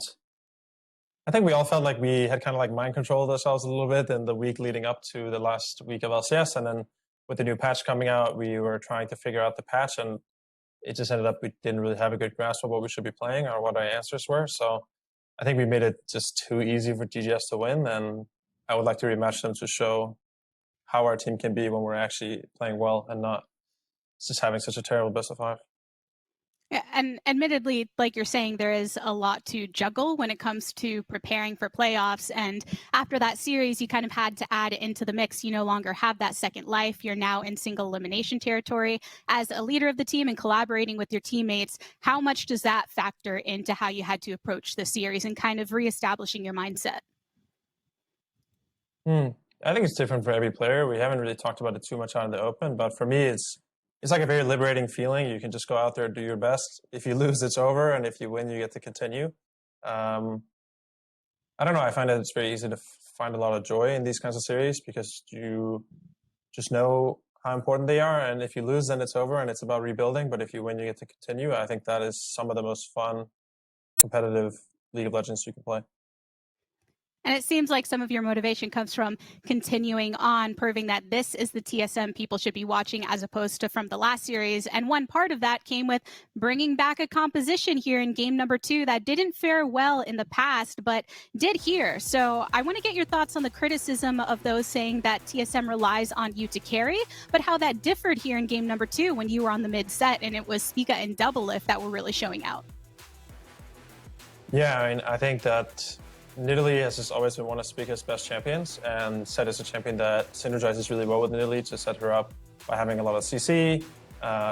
I think we all felt like we had kind of like mind controlled ourselves a little bit in the week leading up to the last week of LCS. And then with the new patch coming out, we were trying to figure out the patch, and it just ended up we didn't really have a good grasp of what we should be playing or what our answers were. So I think we made it just too easy for GGS to win, and I would like to rematch them to show how our team can be when we're actually playing well and not just having such a terrible best of 5. Yeah, and admittedly, like you're saying, there is a lot to juggle when it comes to preparing for playoffs. And after that series, you kind of had to add into the mix. You no longer have that second life. You're now in single elimination territory. As a leader of the team and collaborating with your teammates, how much does that factor into how you had to approach the series and kind of reestablishing your mindset? I think it's different for every player. We haven't really talked about it too much out in the open, but for me, it's like a very liberating feeling. You can just go out there and do your best. If you lose, it's over, and if you win, you get to continue. I don't know. I find that it's very easy to find a lot of joy in these kinds of series because you just know how important they are. And if you lose, then it's over, and it's about rebuilding. But if you win, you get to continue. I think that is some of the most fun, competitive League of Legends you can play. And it seems like some of your motivation comes from continuing on, proving that this is the TSM people should be watching as opposed to from the last series. And one part of that came with bringing back a composition here in game number 2 that didn't fare well in the past, but did here. So I want to get your thoughts on the criticism of those saying that TSM relies on you to carry, but how that differed here in game number 2 when you were on the mid set and it was Spica and Doublelift that were really showing out. Yeah, I mean, I think that Nidalee has just always been one of Spica's best champions, and Set is a champion that synergizes really well with Nidalee to set her up by having a lot of CC,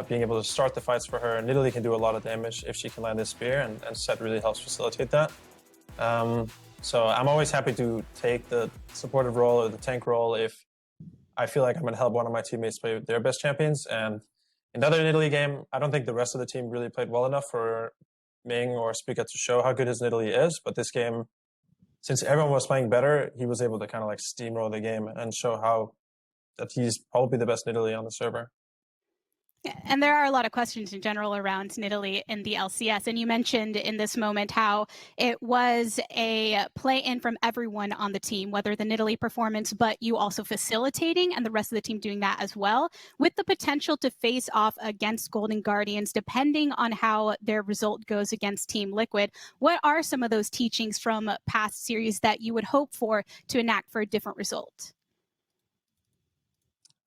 being able to start the fights for her. Nidalee can do a lot of damage if she can land this spear, and Set really helps facilitate that. So I'm always happy to take the supportive role or the tank role if I feel like I'm going to help one of my teammates play their best champions. And in the other Nidalee game, I don't think the rest of the team really played well enough for Ming or Spica to show how good his Nidalee is, but this game, since everyone was playing better, he was able to kind of like steamroll the game and show how that he's probably the best Nidalee on the server. And there are a lot of questions in general around Nidalee in the LCS. And you mentioned in this moment how it was a play-in from everyone on the team, whether the Nidalee performance, but you also facilitating and the rest of the team doing that as well, with the potential to face off against Golden Guardians, depending on how their result goes against Team Liquid. What are some of those teachings from past series that you would hope for to enact for a different result?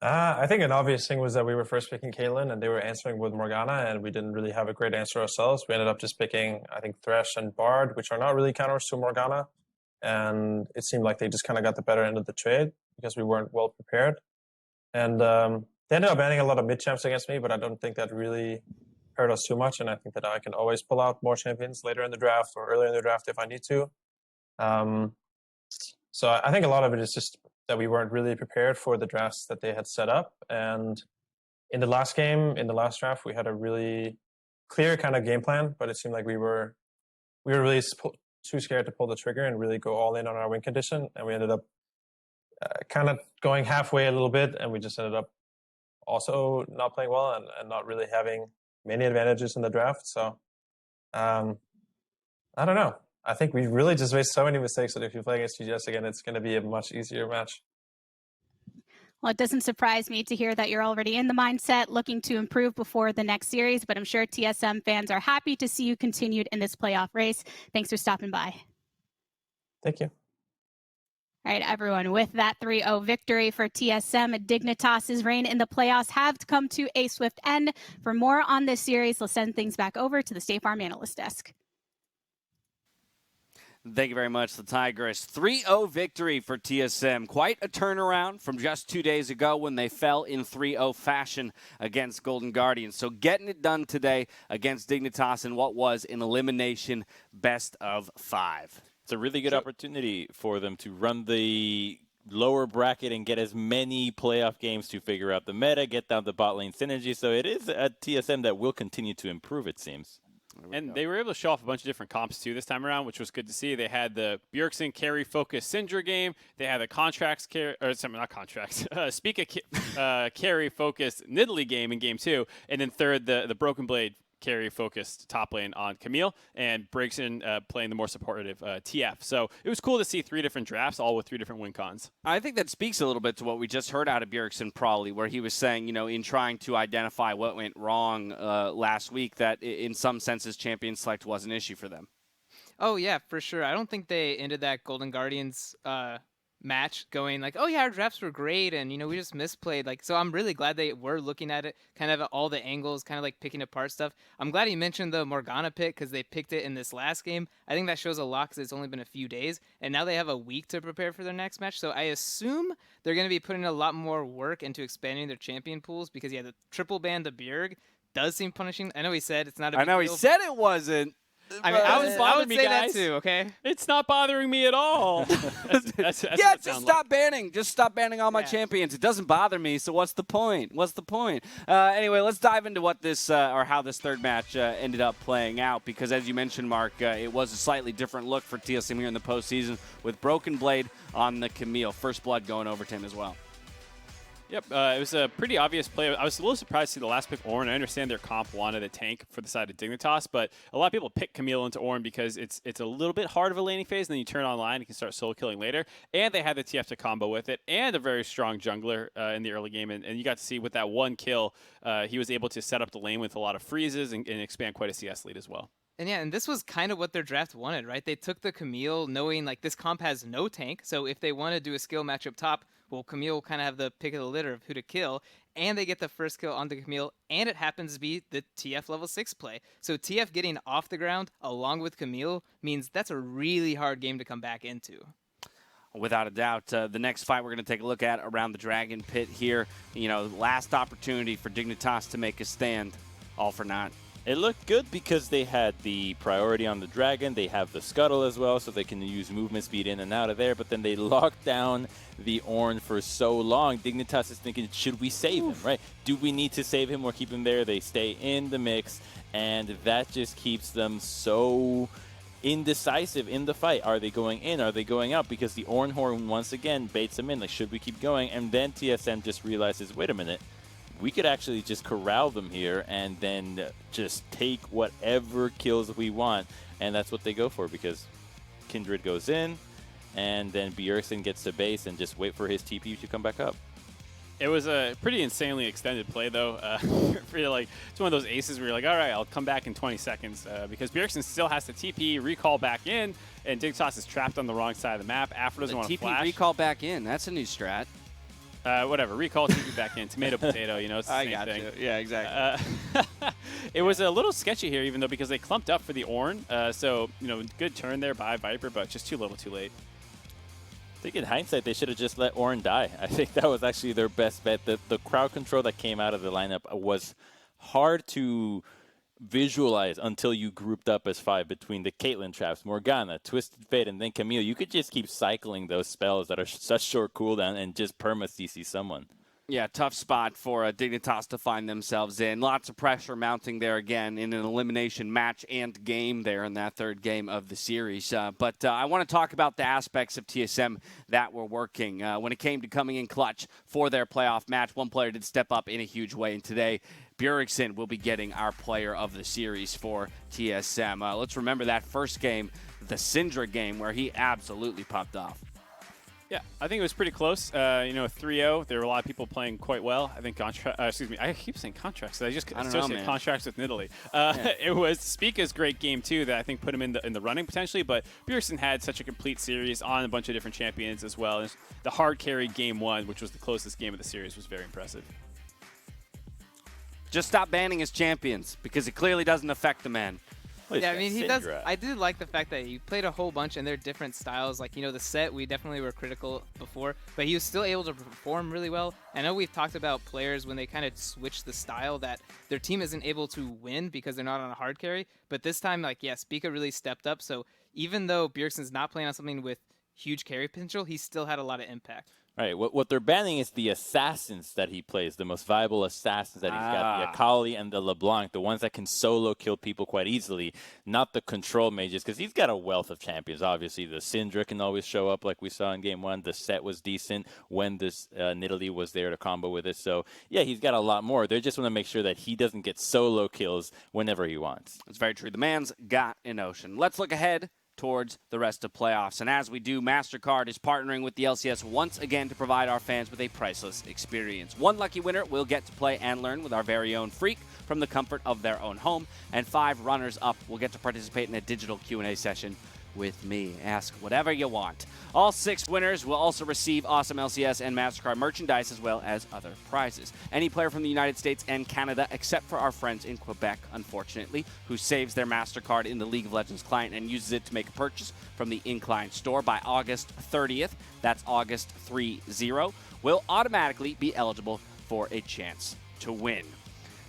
I think an obvious thing was that we were first picking Caitlyn and they were answering with Morgana, and we didn't really have a great answer ourselves. We ended up just picking, I think, Thresh and Bard, which are not really counters to Morgana. And it seemed like they just kind of got the better end of the trade because we weren't well prepared. And they ended up banning a lot of mid-champs against me, but I don't think that really hurt us too much. And I think that I can always pull out more champions later in the draft or earlier in the draft if I need to. So I think a lot of it is just that we weren't really prepared for the drafts that they had set up. And in the last game, in the last draft, we had a really clear kind of game plan, but it seemed like we were really too scared to pull the trigger and really go all in on our win condition. And we ended up kind of going halfway a little bit, and we just ended up also not playing well and not really having many advantages in the draft. So I don't know. I think we really just made so many mistakes that if you play against GGS again, it's going to be a much easier match. Well, it doesn't surprise me to hear that you're already in the mindset looking to improve before the next series, but I'm sure TSM fans are happy to see you continued in this playoff race. Thanks for stopping by. Thank you. All right, everyone, with that 3-0 victory for TSM, Dignitas' reign in the playoffs have come to a swift end. For more on this series, let's send things back over to the State Farm Analyst Desk. Thank you very much, the Tigress. 3-0 victory for TSM. Quite a turnaround from just 2 days ago when they fell in 3-0 fashion against Golden Guardians. So getting it done today against Dignitas in what was an elimination best of 5. It's a really good opportunity for them to run the lower bracket and get as many playoff games to figure out the meta, get down the bot lane synergy. So it is a TSM that will continue to improve, it seems. And they were able to show off a bunch of different comps, too, this time around, which was good to see. They had the Bjergsen carry-focused Syndra game. They had the contracts carry, or not contracts, Spica carry-focused Nidalee game in Game 2. And then third, the Broken Blade carry-focused top lane on Camille, and Bjergsen playing the more supportive TF. So it was cool to see 3 different drafts, all with 3 different win cons. I think that speaks a little bit to what we just heard out of Bjergsen probably, where he was saying, you know, in trying to identify what went wrong last week, that in some senses champion select was an issue for them. Oh, yeah, for sure. I don't think they ended that Golden Guardians match going like, oh yeah, our drafts were great and, you know, we just misplayed. Like, so I'm really glad they were looking at it kind of at all the angles, kind of like picking apart stuff. I'm glad he mentioned the Morgana pick because they picked it in this last game. I think that shows a lot because it's only been a few days and now they have a week to prepare for their next match. So I assume they're going to be putting a lot more work into expanding their champion pools because, yeah, the triple ban to Bjerg does seem punishing. I know he said it's not a big deal. He said it wasn't. I mean, I would say guys. that too, okay? It's not bothering me at all. That's just stop banning. Just stop banning all my champions. It doesn't bother me, so what's the point? What's the point? Anyway, let's dive into what this, or how this third match ended up playing out, because as you mentioned, Mark, it was a slightly different look for TSM here in the postseason with Broken Blade on the Camille. First Blood going over to him as well. Yep, it was a pretty obvious play. I was a little surprised to see the last pick Ornn. I understand their comp wanted a tank for the side of Dignitas, but a lot of people pick Camille into Ornn because it's a little bit hard of a laning phase, and then you turn online, you can start solo killing later. And they had the TF to combo with it, and a very strong jungler in the early game. And you got to see with that one kill, he was able to set up the lane with a lot of freezes and expand quite a CS lead as well. And yeah, and this was kind of what their draft wanted, right? They took the Camille knowing like this comp has no tank, so if they want to do a skill match up top, well, Camille will kind of have the pick of the litter of who to kill, and they get the first kill onto Camille, and it happens to be the TF level 6 play. So TF getting off the ground along with Camille means that's a really hard game to come back into. Without a doubt. The next fight we're going to take a look at around the Dragon Pit here. You know, last opportunity for Dignitas to make a stand. All for naught. It looked good because they had the priority on the Dragon. They have the Scuttle as well, so they can use movement speed in and out of there. But then they locked down the Ornn for so long. Dignitas is thinking, should we save him, right? Do we need to save him or keep him there? They stay in the mix, and that just keeps them so indecisive in the fight. Are they going in? Are they going out? Because the Ornn Horn once again baits them in. Like, should we keep going? And then TSM just realizes, wait a minute. We could actually just corral them here and then just take whatever kills we want. And that's what they go for because Kindred goes in and then Bjergsen gets to base and just wait for his TP to come back up. It was a pretty insanely extended play, though. Like, it's one of those aces where you're like, all right, I'll come back in 20 seconds because Bjergsen still has to TP, recall back in, and Dignitas is trapped on the wrong side of the map. Aphro doesn't want to flash. TP recall back in. That's a new strat. Whatever, recall TP back in, tomato, potato, you know, it's the same thing. You. Yeah, exactly. It was a little sketchy here, even though, because they clumped up for the Ornn. So, you know, good turn there by Viper, but just too little too late. I think in hindsight, they should have just let Ornn die. I think that was actually their best bet. The crowd control that came out of the lineup was hard to visualize until you grouped up as 5 between the Caitlyn traps, Morgana, Twisted Fate, and then Camille. You could just keep cycling those spells that are such short cooldown and just perma-CC someone. Yeah, tough spot for Dignitas to find themselves in. Lots of pressure mounting there again in an elimination match and game there in that third game of the series. But I want to talk about the aspects of TSM that were working. When it came to coming in clutch for their playoff match, one player did step up in a huge way, and today Bjergsen will be getting our player of the series for TSM. Let's remember that first game, the Syndra game, where he absolutely popped off. Yeah, I think it was pretty close. You know, 3-0. There were a lot of people playing quite well. I think excuse me, I keep saying contracts. So I just associate contracts with Nidalee. It was Spica's great game too that I think put him in the running potentially. But Bjergsen had such a complete series on a bunch of different champions as well. And the hard carry game 1, which was the closest game of the series, was very impressive. Just stop banning his champions because it clearly doesn't affect the man. Well, Yeah, I mean, he does. Syndra. I did like the fact that he played a whole bunch and they're different styles. Like, you know, the set, we definitely were critical before, but he was still able to perform really well. I know we've talked about players when they kind of switch the style that their team isn't able to win because they're not on a hard carry. But this time, like, yeah, Spica really stepped up. So even though Bjergsen's not playing on something with huge carry potential, he still had a lot of impact. Right. What they're banning is the assassins that he plays, the most viable assassins that he's got, the Akali and the LeBlanc, the ones that can solo kill people quite easily, not the control mages, because he's got a wealth of champions. Obviously, the Syndra can always show up like we saw in Game 1. The set was decent when this Nidalee was there to combo with it. So, yeah, he's got a lot more. They just want to make sure that he doesn't get solo kills whenever he wants. That's very true. The man's got an ocean. Let's look ahead towards the rest of playoffs. And as we do, MasterCard is partnering with the LCS once again to provide our fans with a priceless experience. One lucky winner will get to play and learn with our very own Freak from the comfort of their own home, and 5 runners-up will get to participate in a digital Q&A session with me. Ask whatever you want. All 6 winners will also receive awesome LCS and MasterCard merchandise as well as other prizes. Any player from the United States and Canada, except for our friends in Quebec, unfortunately, who saves their MasterCard in the League of Legends client and uses it to make a purchase from the Incline store by August 30th, that's August 30, will automatically be eligible for a chance to win.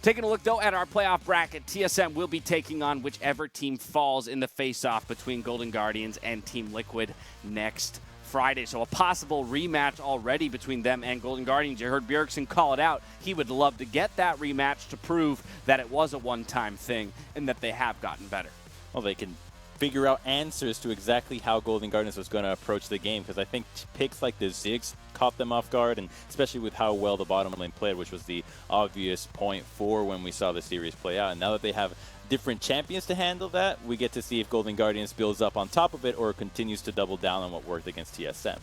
Taking a look, though, at our playoff bracket, TSM will be taking on whichever team falls in the face-off between Golden Guardians and Team Liquid next Friday. So a possible rematch already between them and Golden Guardians. You heard Bjergsen call it out. He would love to get that rematch to prove that it was a one-time thing and that they have gotten better. Well, they can figure out answers to exactly how Golden Guardians was going to approach the game, because I think picks like the Ziggs caught them off guard, and especially with how well the bottom lane played, which was the obvious point for when we saw the series play out. And now that they have different champions to handle that, we get to see if Golden Guardians builds up on top of it or continues to double down on what worked against TSM.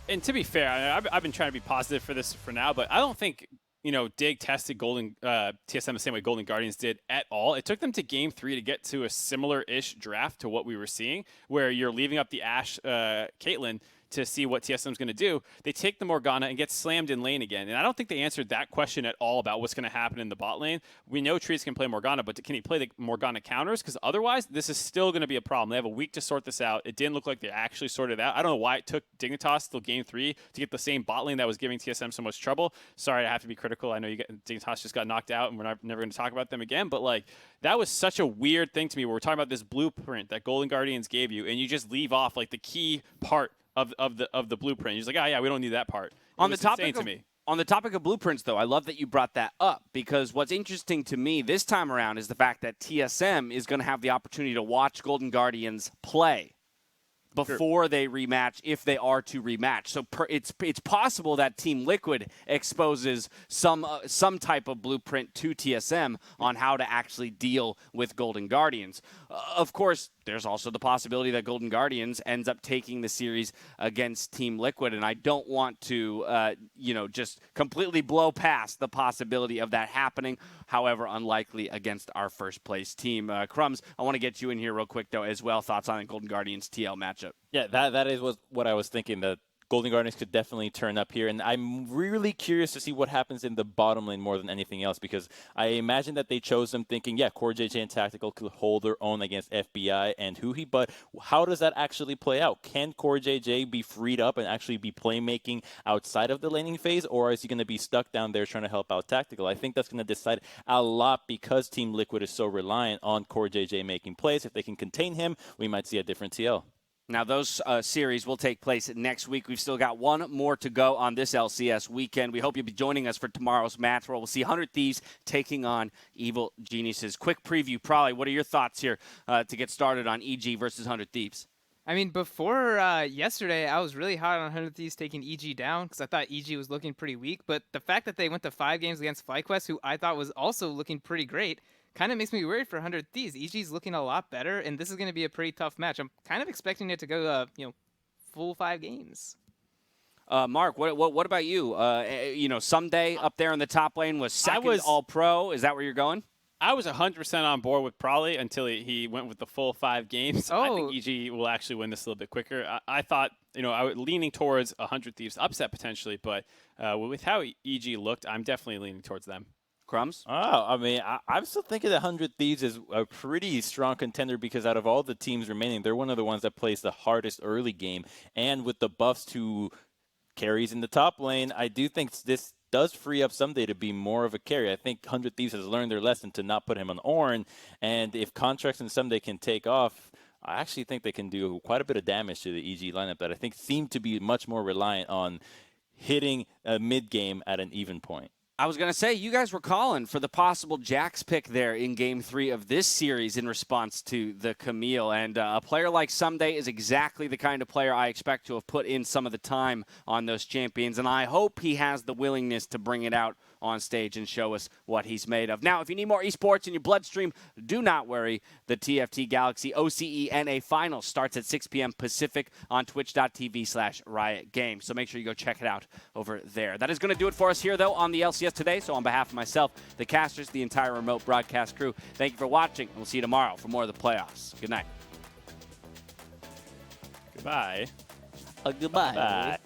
And to be fair, I've been trying to be positive for this for now, but I don't think Dig tested TSM the same way Golden Guardians did at all. It took them to Game 3 to get to a similar-ish draft to what we were seeing, where you're leaving up the Ashe Caitlyn to see what TSM's going to do. They take the Morgana and get slammed in lane again. And I don't think they answered that question at all about what's going to happen in the bot lane. We know Treatz can play Morgana, but can he play the Morgana counters? Because otherwise, this is still going to be a problem. They have a week to sort this out. It didn't look like they actually sorted it out. I don't know why it took Dignitas till Game 3 to get the same bot lane that was giving TSM so much trouble. Sorry, I have to be critical. I know Dignitas just got knocked out, and we're never going to talk about them again. But that was such a weird thing to me, where we're talking about this blueprint that Golden Guardians gave you, and you just leave off the key part of the blueprint. He's like, oh yeah, we don't need that part. On the topic of blueprints, though, I love that you brought that up, because what's interesting to me this time around is the fact that TSM is going to have the opportunity to watch Golden Guardians play before they rematch, if they are to rematch. So it's possible that Team Liquid exposes some type of blueprint to TSM on how to actually deal with Golden Guardians. Of course, there's also the possibility that Golden Guardians ends up taking the series against Team Liquid, and I don't want to, just completely blow past the possibility of that happening. However, unlikely against our first-place team. Crumbs, I want to get you in here real quick, though, as well. Thoughts on the Golden Guardians TL matchup? Yeah, that is what I was thinking, that Golden Guardians could definitely turn up here, and I'm really curious to see what happens in the bottom lane more than anything else, because I imagine that they chose them thinking, yeah, Core JJ and Tactical could hold their own against FBI and Huhi, but how does that actually play out? Can Core JJ be freed up and actually be playmaking outside of the laning phase, or is he going to be stuck down there trying to help out Tactical? I think that's going to decide a lot, because Team Liquid is so reliant on Core JJ making plays. If they can contain him, we might see a different TL. Now, those series will take place next week. We've still got one more to go on this LCS weekend. We hope you'll be joining us for tomorrow's match, where we'll see 100 Thieves taking on Evil Geniuses. Quick preview, probably. What are your thoughts here to get started on EG versus 100 Thieves? I mean, before yesterday, I was really hot on 100 Thieves taking EG down, because I thought EG was looking pretty weak. But the fact that they went to 5 games against FlyQuest, who I thought was also looking pretty great, kind of makes me worried for 100 Thieves. EG's looking a lot better, and this is going to be a pretty tough match. I'm kind of expecting it to go, full 5 games. Mark, what about you? Someday up there in the top lane was second All-Pro. Is that where you're going? I was 100% on board with Prolly until he went with the full 5 games. I think EG will actually win this a little bit quicker. I thought, I was leaning towards 100 Thieves upset potentially, but with how EG looked, I'm definitely leaning towards them. Crumbs? Oh, I mean, I'm still thinking that 100 Thieves is a pretty strong contender because out of all the teams remaining, they're one of the ones that plays the hardest early game. And with the buffs to carries in the top lane, I do think this does free up Someday to be more of a carry. I think 100 Thieves has learned their lesson to not put him on Ornn. And if Contracts and Someday can take off, I actually think they can do quite a bit of damage to the EG lineup that I think seem to be much more reliant on hitting a mid-game at an even point. I was going to say, you guys were calling for the possible Jax pick there in Game 3 of this series in response to the Camille. And a player like Someday is exactly the kind of player I expect to have put in some of the time on those champions. And I hope he has the willingness to bring it out on stage and show us what he's made of. Now, if you need more esports in your bloodstream, do not worry. The TFT Galaxy OCE NA Finals starts at 6 p.m. Pacific on twitch.tv/Riot Games. So make sure you go check it out over there. That is going to do it for us here, though, on the LCS today. So on behalf of myself, the casters, the entire remote broadcast crew, thank you for watching. We'll see you tomorrow for more of the playoffs. Good night. Goodbye. Goodbye. Bye.